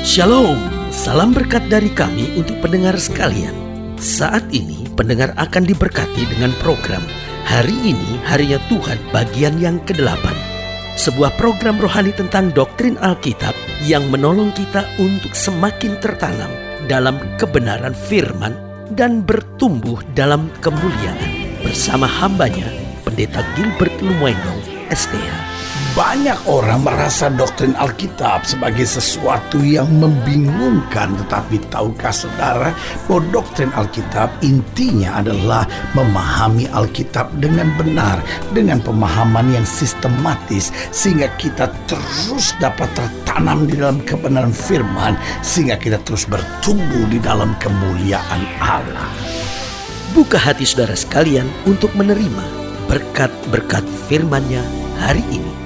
Shalom, salam berkat dari kami untuk pendengar sekalian. Saat ini pendengar akan diberkati dengan program Hari Ini Harinya Tuhan bagian yang ke-8. Sebuah program rohani tentang doktrin Alkitab yang menolong kita untuk semakin tertanam dalam kebenaran firman dan bertumbuh dalam kemuliaan. Bersama hambanya, Pendeta Gilbert Lumwendong, STH. Banyak orang merasa doktrin Alkitab sebagai sesuatu yang membingungkan. Tetapi tahukah saudara bahwa doktrin Alkitab intinya adalah memahami Alkitab dengan benar, dengan pemahaman yang sistematis, sehingga kita terus dapat tertanam di dalam kebenaran firman, sehingga kita terus bertumbuh di dalam kemuliaan Allah. Buka hati saudara sekalian untuk menerima berkat-berkat firman-Nya hari ini.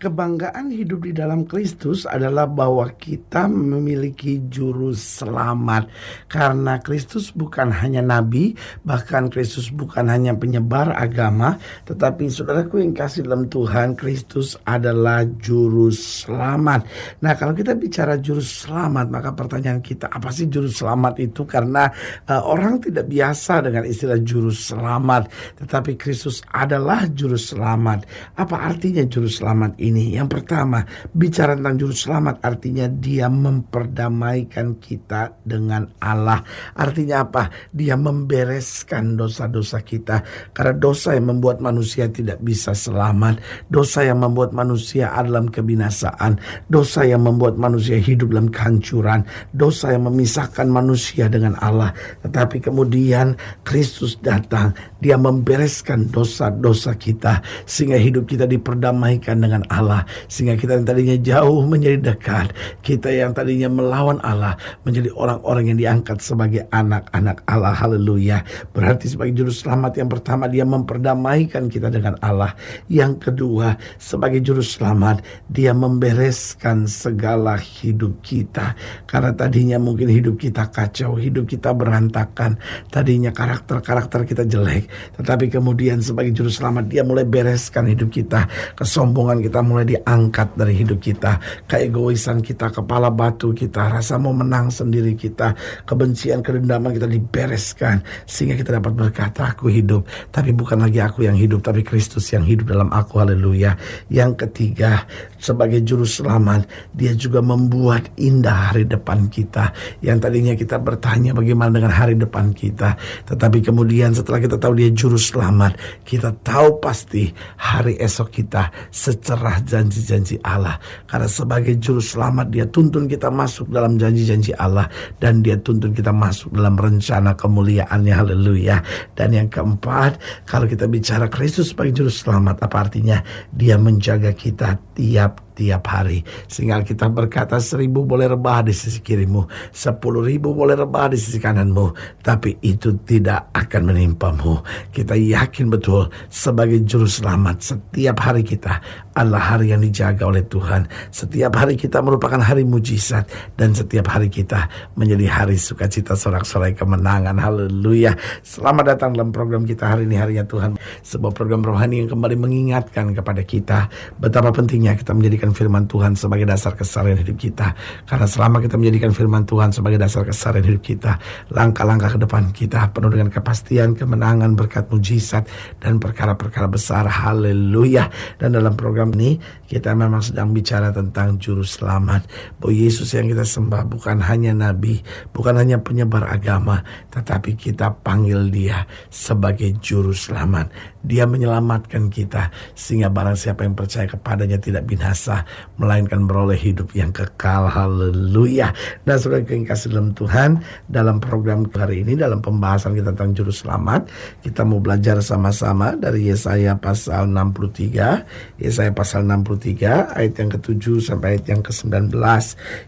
Kebanggaan hidup di dalam Kristus adalah bahwa kita memiliki juru selamat. Karena Kristus bukan hanya nabi, bahkan Kristus bukan hanya penyebar agama, tetapi saudaraku yang kasih dalam Tuhan, Kristus adalah juru selamat. Nah, kalau kita bicara juru selamat, maka pertanyaan kita, apa sih juru selamat itu? Karena orang tidak biasa dengan istilah juru selamat, tetapi Kristus adalah juru selamat. Apa artinya juru selamat ini? Yang pertama, bicara tentang juru selamat artinya dia memperdamaikan kita dengan Allah. Artinya apa? Dia membereskan dosa-dosa kita. Karena dosa yang membuat manusia tidak bisa selamat, dosa yang membuat manusia ada dalam kebinasaan, dosa yang membuat manusia hidup dalam kehancuran, dosa yang memisahkan manusia dengan Allah. Tetapi kemudian Kristus datang, dia membereskan dosa-dosa kita, sehingga hidup kita diperdamaikan dengan Allah. Sehingga kita yang tadinya jauh menjadi dekat, kita yang tadinya melawan Allah menjadi orang-orang yang diangkat sebagai anak-anak Allah. Haleluya. Berarti sebagai juru selamat, yang pertama dia memperdamaikan kita dengan Allah. Yang kedua, sebagai juru selamat dia membereskan segala hidup kita. Karena tadinya mungkin hidup kita kacau, hidup kita berantakan, tadinya karakter-karakter kita jelek, tetapi kemudian sebagai juru selamat dia mulai bereskan hidup kita. Kesombongan kita mulai diangkat dari hidup kita, keegoisan kita, kepala batu kita, rasa mau menang sendiri kita, kebencian, kedendaman kita dibereskan, sehingga kita dapat berkata, aku hidup, tapi bukan lagi aku yang hidup, tapi Kristus yang hidup dalam aku. Haleluya. Yang ketiga, sebagai juru selamat dia juga membuat indah hari depan kita. Yang tadinya kita bertanya bagaimana dengan hari depan kita, tetapi kemudian setelah kita tahu dia juru selamat, kita tahu pasti hari esok kita secerah janji-janji Allah. Karena sebagai juru selamat dia tuntun kita masuk dalam janji-janji Allah, dan dia tuntun kita masuk dalam rencana kemuliaannya. Haleluya. Dan yang keempat, kalau kita bicara Kristus sebagai juru selamat, apa artinya? Dia menjaga kita tiap hari. Sehingga kita berkata 1,000 boleh rebah di sisi kirimu, 10,000 boleh rebah di sisi kananmu, tapi itu tidak akan menimpamu. Kita yakin betul sebagai juru selamat, setiap hari kita adalah hari yang dijaga oleh Tuhan. Setiap hari kita merupakan hari mujizat, dan setiap hari kita menjadi hari sukacita, sorak-sorai kemenangan. Haleluya. Selamat datang dalam program kita hari ini, Harinya Tuhan. Sebuah program rohani yang kembali mengingatkan kepada kita betapa pentingnya kita menjadikan firman Tuhan sebagai dasar keseharian hidup kita. Karena selama kita menjadikan firman Tuhan sebagai dasar keseharian hidup kita, langkah-langkah ke depan kita penuh dengan kepastian, kemenangan, berkat, mujizat, dan perkara-perkara besar. Haleluya. Dan dalam program ini kita memang sedang bicara tentang juru selamat. Bahwa Yesus yang kita sembah bukan hanya nabi, bukan hanya penyebar agama, tetapi kita panggil dia sebagai juru selamat. Dia menyelamatkan kita, sehingga barang siapa yang percaya kepadanya tidak binasa, melainkan beroleh hidup yang kekal. Haleluya. Dan saudara yang kasih dalam Tuhan, dalam program hari ini, dalam pembahasan kita tentang juru selamat, kita mau belajar sama-sama dari Yesaya pasal 63. Yesaya pasal 63 ayat yang ke-7 sampai ayat yang ke-19.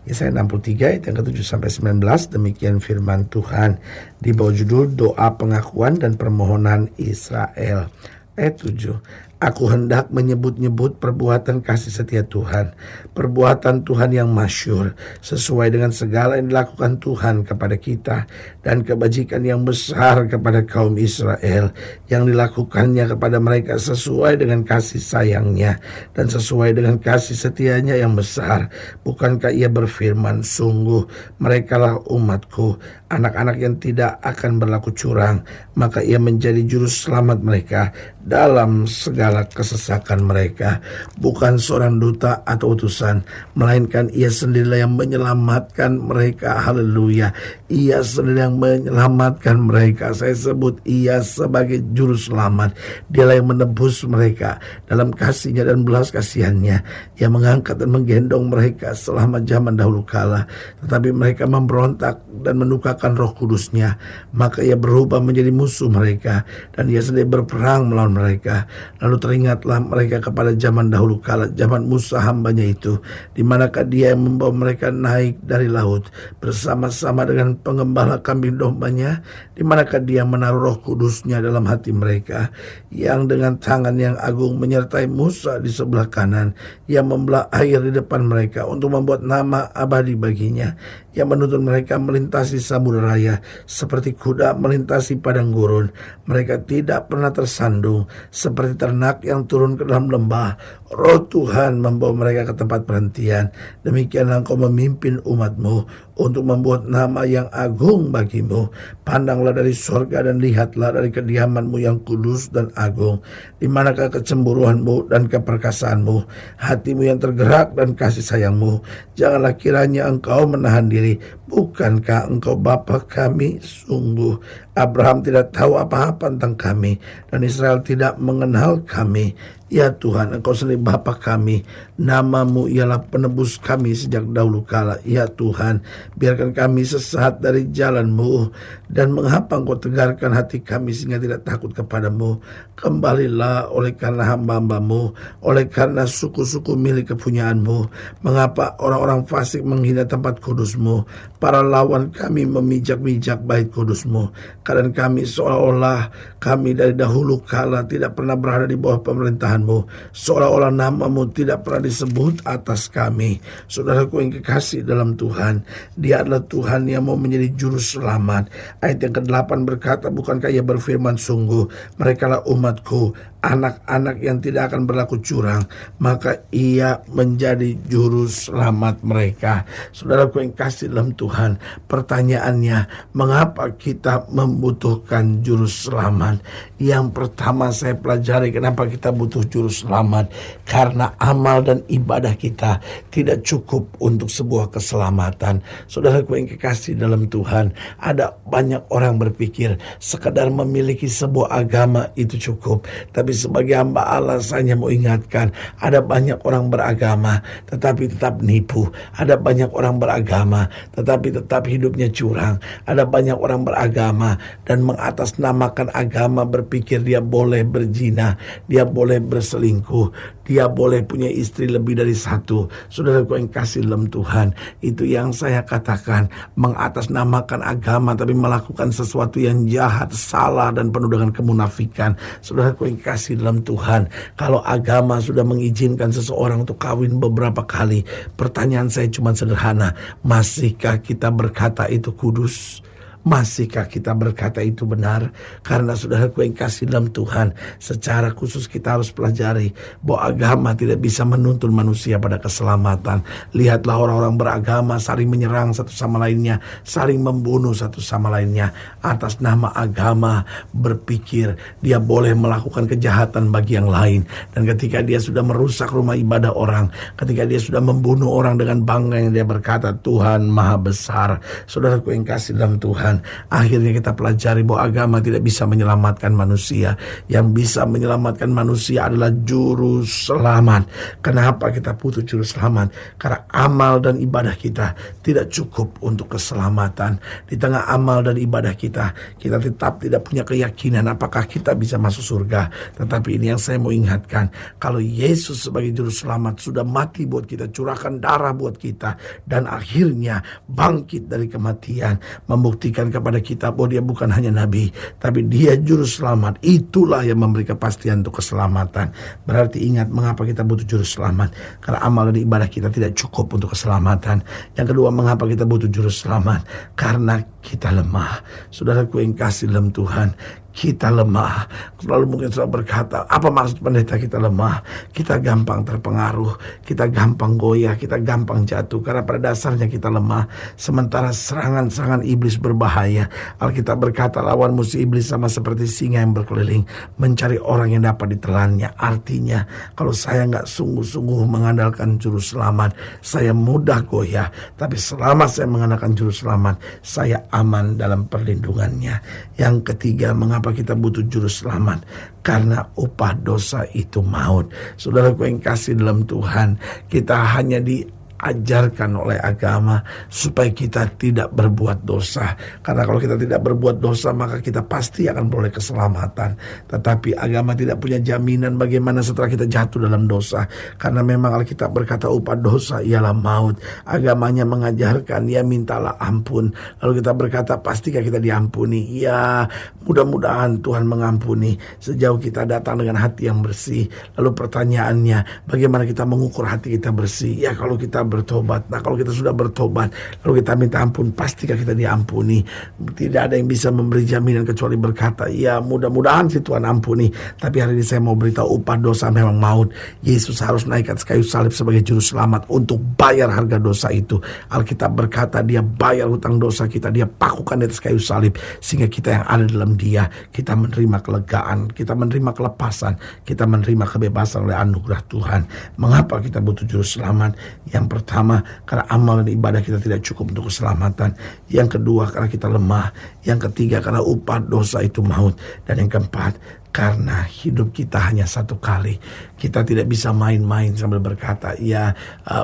Yesaya 63 ayat yang ke-7 sampai 19. Demikian firman Tuhan di bawah judul doa pengakuan dan permohonan Israel. Ayat 7. Aku hendak menyebut-nyebut perbuatan kasih setia Tuhan, perbuatan Tuhan yang masyhur, sesuai dengan segala yang dilakukan Tuhan kepada kita, dan kebajikan yang besar kepada kaum Israel, yang dilakukannya kepada mereka sesuai dengan kasih sayangnya, dan sesuai dengan kasih setianya yang besar. Bukankah ia berfirman, sungguh merekalah umatku, anak-anak yang tidak akan berlaku curang, maka ia menjadi juru selamat mereka dalam segala kesesakan mereka. Bukan seorang duta atau utusan, melainkan ia sendirilah yang menyelamatkan mereka. Haleluya. Ia sendiri yang menyelamatkan mereka. Saya sebut ia sebagai juru selamat. Dialah yang menebus mereka dalam kasihnya dan belas kasihannya. Ia mengangkat dan menggendong mereka selama zaman dahulu kala. Tetapi mereka memberontak dan menukarkan Roh Kudusnya, maka ia berubah menjadi musuh mereka, dan ia sendiri berperang melawan mereka. Lalu teringatlah mereka kepada zaman dahulu kala, zaman Musa hambanya itu, di manakah dia yang membawa mereka naik dari laut bersama-sama dengan pengembala kambing dombanya, di manakah dia menaruh Roh Kudusnya dalam hati mereka, yang dengan tangan yang agung menyertai Musa di sebelah kanan, yang membelah air di depan mereka untuk membuat nama abadi baginya, yang menuntun mereka melintasi samudera raya seperti kuda melintasi padang gurun. Mereka tidak pernah tersandung seperti ternak yang turun ke dalam lembah. Roh Tuhan membawa mereka ke tempat perhentian. Demikianlah engkau memimpin umatmu untuk membuat nama yang agung bagimu. Pandanglah dari sorga dan lihatlah dari kediamanmu yang kudus dan agung. Di manakah kecemburuanmu dan keperkasaanmu, hatimu yang tergerak dan kasih sayangmu. Janganlah kiranya engkau menahan diri. Bukankah engkau Bapa kami? Sungguh Abraham tidak tahu apa-apa tentang kami, dan Israel tidak mengenal kami. Ya Tuhan, engkau sendiri Bapa kami. Namamu ialah penebus kami sejak dahulu kala. Ya Tuhan, biarkan kami sesat dari jalanmu, dan mengapa engkau tegarkan hati kami sehingga tidak takut kepadamu. Kembalilah oleh karena hamba-hambamu, oleh karena suku-suku milik kepunyaanmu. Mengapa orang-orang fasik menghina tempat kudusmu? Para lawan kami memijak-mijak bait kudusmu. Karena kami seolah-olah kami dari dahulu kala tidak pernah berada di bawah pemerintahanmu, seolah-olah namamu tidak pernah disebut atas kami. Saudaraku yang kekasih dalam Tuhan, Dia adalah Tuhan yang mau menjadi juru selamat. Ayat yang ke-8 berkata, bukankah ia berfirman, sungguh merekalah umatku, anak-anak yang tidak akan berlaku curang, maka ia menjadi juru selamat mereka. Saudaraku yang kasih dalam Tuhan, pertanyaannya, mengapa kita membutuhkan juru selamat? Yang pertama saya pelajari kenapa kita butuh juru selamat, karena amal dan ibadah kita tidak cukup untuk sebuah keselamatan. Saudaraku yang kekasih dalam Tuhan, ada banyak orang berpikir sekadar memiliki sebuah agama itu cukup. Tapi sebagai hamba Allah, saya mau ingatkan, ada banyak orang beragama tetapi tetap nipu. Ada banyak orang beragama tetapi tetap hidupnya curang. Ada banyak orang beragama dan mengatasnamakan agama, berpikir dia boleh berzina, dia boleh berselingkuh, dia boleh punya istri lebih dari satu. Saudaraku yang kasih dalam Tuhan, itu yang saya katakan, mengatasnamakan agama tapi melakukan sesuatu yang jahat, salah, dan penuh dengan kemunafikan. Saudaraku yang kasih dalam Tuhan, kalau agama sudah mengizinkan seseorang untuk kawin beberapa kali, pertanyaan saya cuma sederhana, masihkah kita berkata itu kudus? Masihkah kita berkata itu benar? Karena saudaraku yang kasih dalam Tuhan, secara khusus kita harus pelajari bahwa agama tidak bisa menuntun manusia pada keselamatan. Lihatlah orang-orang beragama saling menyerang satu sama lainnya, saling membunuh satu sama lainnya atas nama agama, berpikir dia boleh melakukan kejahatan bagi yang lain. Dan ketika dia sudah merusak rumah ibadah orang, ketika dia sudah membunuh orang dengan bangga yang dia berkata Tuhan Maha Besar. Saudaraku yang kasih dalam Tuhan, akhirnya kita pelajari bahwa agama tidak bisa menyelamatkan manusia. Yang bisa menyelamatkan manusia adalah juru selamat. Kenapa kita butuh juru selamat? Karena amal dan ibadah kita tidak cukup untuk keselamatan. Di tengah amal dan ibadah kita tetap tidak punya keyakinan apakah kita bisa masuk surga. Tetapi ini yang saya mau ingatkan, kalau Yesus sebagai juru selamat sudah mati buat kita, curahkan darah buat kita, dan akhirnya bangkit dari kematian, membuktikan membuktikan kepada kita bahwa dia bukan hanya nabi, tapi dia juru selamat. Itulah yang memberi kepastian untuk keselamatan. Berarti ingat mengapa kita butuh juru selamat. Karena amal dan ibadah kita tidak cukup untuk keselamatan. Yang kedua, mengapa kita butuh juru selamat? Karena kita lemah. Saudaraku yang kasih dalam Tuhan, kita lemah. Lalu mungkin saudara berkata, apa maksud pendeta kita lemah? Kita gampang terpengaruh, kita gampang goyah, kita gampang jatuh. Karena pada dasarnya kita lemah. Sementara serangan-serangan iblis berbahaya. Alkitab berkata, lawan musuh iblis sama seperti singa yang berkeliling, mencari orang yang dapat ditelannya. Artinya, kalau saya nggak sungguh-sungguh mengandalkan juru selamat, saya mudah goyah. Tapi selama saya mengandalkan juru selamat, saya aman dalam perlindungannya. Yang ketiga, mengapa kita butuh juru selamat? Karena upah dosa itu maut. Saudaraku yang kasih dalam Tuhan, kita hanya diajarkan oleh agama supaya kita tidak berbuat dosa. Karena kalau kita tidak berbuat dosa, maka kita pasti akan beroleh keselamatan. Tetapi agama tidak punya jaminan bagaimana setelah kita jatuh dalam dosa. Karena memang Alkitab berkata upah dosa ialah maut. Agamanya mengajarkan, ya mintalah ampun. Lalu kita berkata, pastikah kita diampuni? Ya, mudah-mudahan Tuhan mengampuni sejauh kita datang dengan hati yang bersih. Lalu pertanyaannya, bagaimana kita mengukur hati kita bersih? Ya, kalau kita bertobat. Nah, kalau kita sudah bertobat, lalu kita minta ampun, pastikah kita diampuni? Tidak ada yang bisa memberi jaminan kecuali berkata, ya mudah-mudahan si Tuhan ampuni. Tapi hari ini saya mau beritahu, upah dosa memang maut. Yesus harus naikkan kayu salib sebagai juru selamat untuk bayar harga dosa itu. Alkitab berkata dia bayar hutang dosa kita, dia pakukan di atas kayu salib, sehingga kita yang ada dalam dia, kita menerima kelegaan, kita menerima kelepasan, kita menerima kebebasan oleh anugerah Tuhan. Mengapa kita butuh juru selamat? Yang pertama, karena amal dan ibadah kita tidak cukup untuk keselamatan. Yang kedua, karena kita lemah. Yang ketiga, karena upah dosa itu maut. Dan yang keempat, karena hidup kita hanya satu kali. Kita tidak bisa main-main sambil berkata, ya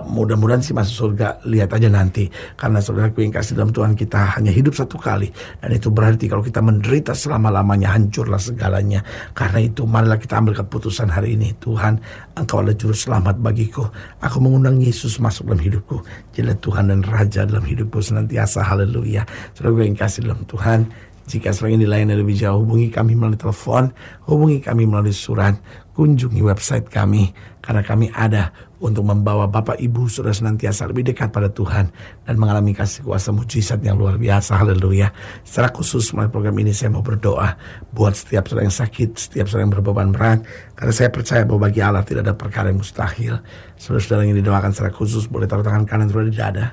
mudah-mudahan sih masuk surga, lihat aja nanti. Karena saudaraku yang kasih dalam Tuhan, kita hanya hidup satu kali. Dan itu berarti kalau kita menderita selama-lamanya, hancurlah segalanya. Karena itu marilah kita ambil keputusan hari ini. Tuhan, Engkau adalah juru selamat bagiku. Aku mengundang Yesus masuk dalam hidupku. Jadi Tuhan dan Raja dalam hidupku senantiasa. Haleluya. Saudaraku yang kasih dalam Tuhan, jika sering dilayani lebih jauh, hubungi kami melalui telepon, hubungi kami melalui surat, kunjungi website kami. Karena kami ada untuk membawa Bapak Ibu Saudara senantiasa lebih dekat pada Tuhan dan mengalami kasih kuasa mujizat yang luar biasa. Haleluya. Secara khusus melalui program ini saya mau berdoa buat setiap saudara yang sakit, setiap saudara yang berbeban berat. Karena saya percaya bahwa bagi Allah tidak ada perkara yang mustahil. Saudara-saudara yang didoakan secara khusus boleh taruh tangan kanan saudara di dada.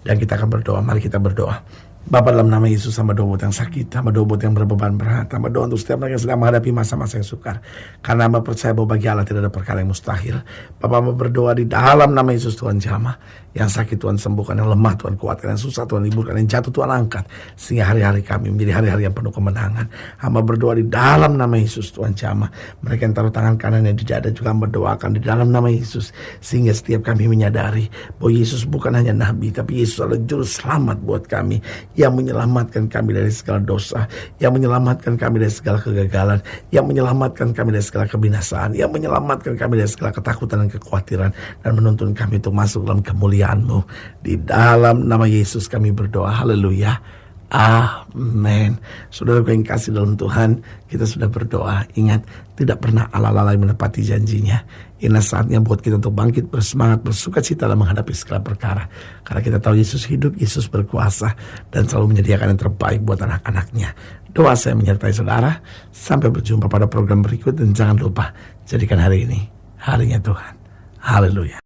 Dan kita akan berdoa. Mari kita berdoa. Bapa, dalam nama Yesus, hamba doa buat yang sakit, hamba doa buat yang berbeban berat, hamba doa untuk setiap mereka yang sedang menghadapi masa-masa yang sukar. Karena hamba percaya bahwa bagi Allah tidak ada perkara yang mustahil. Bapa, hamba berdoa di dalam nama Yesus, Tuhan jamah. Yang sakit Tuhan sembuhkan, yang lemah Tuhan kuatkan, yang susah Tuhan liburkan, yang jatuh Tuhan angkat. Sehingga hari-hari kami menjadi hari-hari yang penuh kemenangan. Hamba berdoa di dalam nama Yesus, Tuhan jamah. Mereka yang taruh tangan kanannya di dada juga hamba doakan di dalam nama Yesus. Sehingga setiap kami menyadari bahwa Yesus bukan hanya Nabi, tapi Yesus adalah juru selamat buat kami. Yang menyelamatkan kami dari segala dosa, yang menyelamatkan kami dari segala kegagalan, yang menyelamatkan kami dari segala kebinasaan, yang menyelamatkan kami dari segala ketakutan dan kekhawatiran, dan menuntun kami untuk masuk dalam kemuliaan-Mu. Di dalam nama Yesus kami berdoa. Haleluya. Amin. Saudara yang kasih dalam Tuhan, kita sudah berdoa. Ingat, tidak pernah Allah lalai menepati janjinya. Ini saatnya buat kita untuk bangkit, bersemangat, bersuka cita dalam menghadapi segala perkara. Karena kita tahu Yesus hidup, Yesus berkuasa, dan selalu menyediakan yang terbaik buat anak-anaknya. Doa saya menyertai saudara. Sampai berjumpa pada program berikut, dan jangan lupa jadikan hari ini harinya Tuhan. Haleluya.